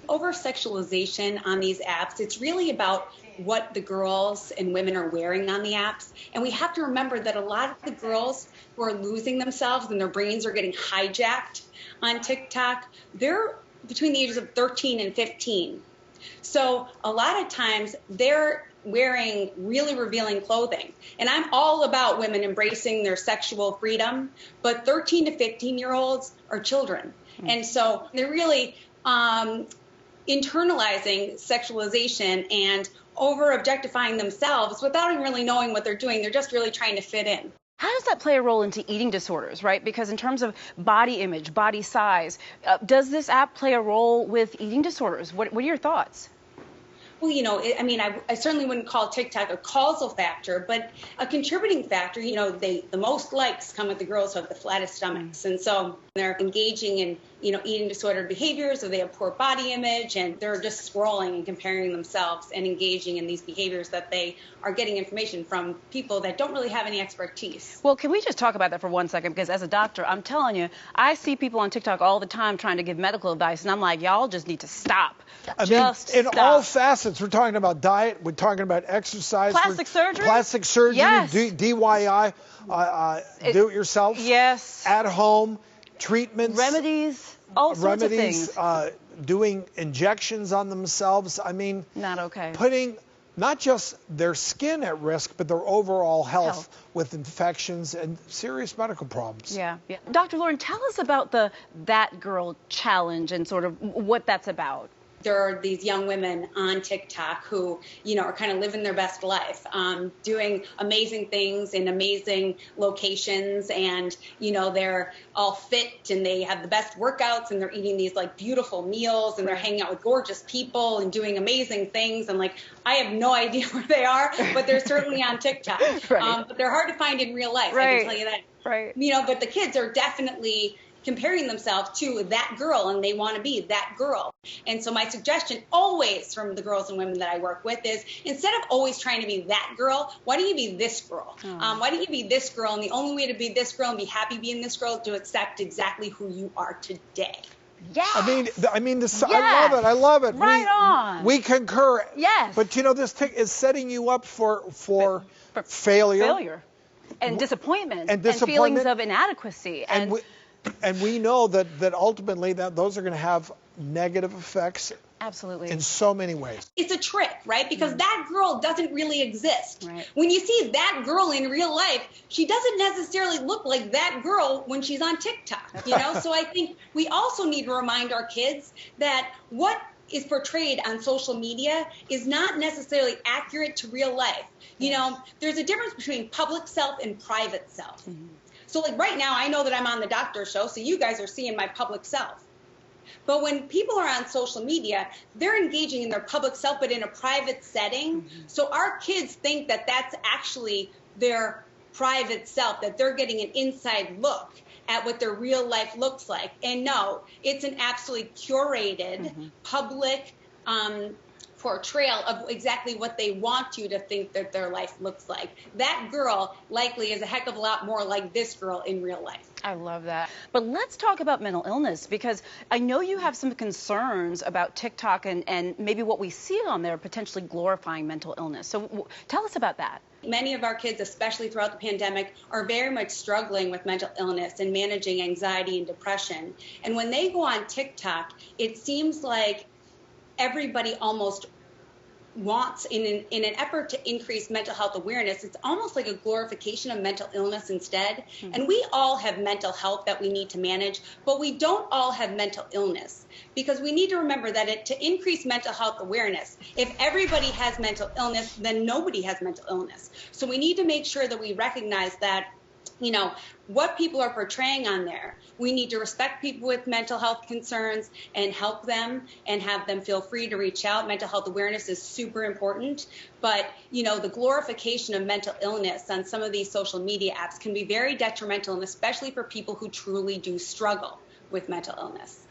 Over-sexualization on these apps, it's really about what the girls and women are wearing on the apps. And we have to remember that a lot of the girls who are losing themselves and their brains are getting hijacked on TikTok, they're between the ages of 13 and 15. So a lot of times they're wearing really revealing clothing. And I'm all about women embracing their sexual freedom, but 13 to 15-year-olds are children. And so they're really internalizing sexualization and over-objectifying themselves without even really knowing what they're doing. They're just really trying to fit in. How does that play a role into eating disorders, right? Because in terms of body image, body size, does this app play a role with eating disorders? What are your thoughts? Well, I certainly wouldn't call TikTok a causal factor, but a contributing factor. The most likes come with the girls who have the flattest stomachs. And so they're engaging in, eating disordered behaviors, or they have poor body image, and they're just scrolling and comparing themselves and engaging in these behaviors that they are getting information from people that don't really have any expertise. Well, can we just talk about that for 1 second? Because as a doctor, I'm telling you, I see people on TikTok all the time trying to give medical advice, and I'm like, y'all just need to stop. In all facets, we're talking about diet, we're talking about exercise. Plastic surgery? Plastic surgery, yes. DIY, do it yourself. Yes. At home, treatments. Remedies, all sorts of things. Doing injections on themselves. Not okay. Putting not just their skin at risk, but their overall health with infections and serious medical problems. Yeah. Dr. Lauren, tell us about the That Girl Challenge and sort of what that's about. There are these young women on TikTok who, are kind of living their best life, doing amazing things in amazing locations, and, they're all fit and they have the best workouts and they're eating these beautiful meals and they're hanging out with gorgeous people and doing amazing things. And I have no idea where they are, but they're certainly on TikTok. But they're hard to find in real life. I can tell you that. But the kids are definitely comparing themselves to that girl, and they want to be that girl. And so my suggestion always from the girls and women that I work with is, instead of always trying to be that girl, why don't you be this girl? Why don't you be this girl? And the only way to be this girl and be happy being this girl is to accept exactly who you are today. Yes. Yes. I love it. Right on. We concur. Yes. But this is setting you up for failure. And disappointment. And feelings of inadequacy. And we know that ultimately those are going to have negative effects. Absolutely. In so many ways. It's a trick, right? Because that girl doesn't really exist. Right. When you see that girl in real life, she doesn't necessarily look like that girl when she's on TikTok, So I think we also need to remind our kids that what is portrayed on social media is not necessarily accurate to real life. There's a difference between public self and private self. So right now, I know that I'm on the doctor show, so you guys are seeing my public self. But when people are on social media, they're engaging in their public self, but in a private setting. So our kids think that that's actually their private self, that they're getting an inside look at what their real life looks like. And no, it's an absolutely curated public portrayal of exactly what they want you to think that their life looks like. That girl likely is a heck of a lot more like this girl in real life. I love that. But let's talk about mental illness, because I know you have some concerns about TikTok and maybe what we see on there potentially glorifying mental illness. So tell us about that. Many of our kids, especially throughout the pandemic, are very much struggling with mental illness and managing anxiety and depression. And when they go on TikTok, it seems like everybody almost wants, in an effort to increase mental health awareness, it's almost like a glorification of mental illness instead. And we all have mental health that we need to manage, but we don't all have mental illness, because we need to remember that to increase mental health awareness, if everybody has mental illness, then nobody has mental illness. So we need to make sure that we recognize that what people are portraying on there. We need to respect people with mental health concerns and help them and have them feel free to reach out. Mental health awareness is super important, but the glorification of mental illness on some of these social media apps can be very detrimental, and especially for people who truly do struggle with mental illness.